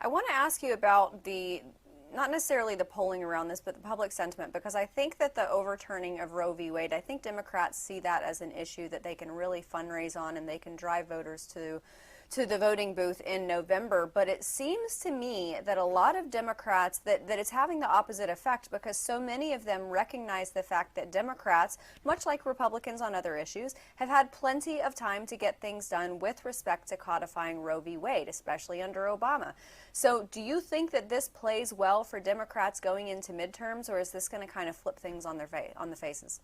I want to ask you about not necessarily the polling around this, but the public sentiment, because I think that the overturning of Roe v. Wade, I think Democrats see that as an issue that they can really fundraise on and they can drive voters to the voting booth in November. But it seems to me that a lot of Democrats, that it's having the opposite effect, because so many of them recognize the fact that Democrats, much like Republicans on other issues, have had plenty of time to get things done with respect to codifying Roe v. Wade, especially under Obama. So do you think that this plays well for Democrats going into midterms, or is this going to kind of flip things on the faces?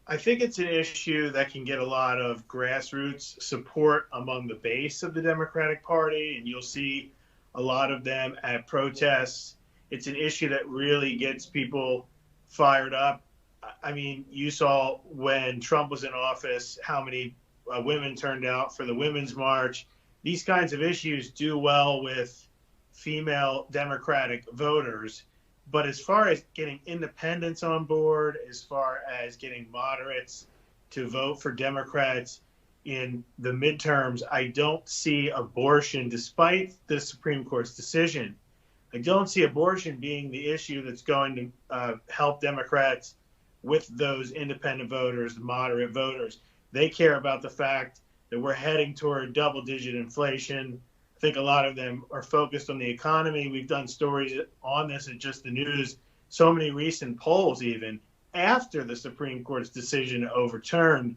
I think it's an issue that can get a lot of grassroots support among the base of the Democratic Party, and you'll see a lot of them at protests. It's an issue that really gets people fired up. I mean, you saw when Trump was in office how many women turned out for the Women's March. These kinds of issues do well with female Democratic voters. But as far as getting independents on board, as far as getting moderates to vote for Democrats in the midterms, I don't see abortion, despite the Supreme Court's decision. I don't see abortion being the issue that's going to help Democrats with those independent voters, moderate voters. They care about the fact that we're heading toward double-digit inflation. I think a lot of them are focused on the economy. We've done stories on this at Just the News. So many recent polls, even after the Supreme Court's decision to overturn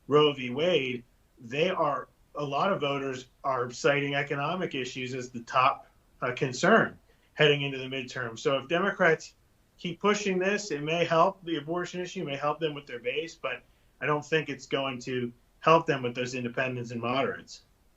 Roe v. Wade, a lot of voters are citing economic issues as the top concern heading into the midterm. So if Democrats keep pushing this, it may help the abortion issue, may help them with their base, but I don't think it's going to help them with those independents and moderates.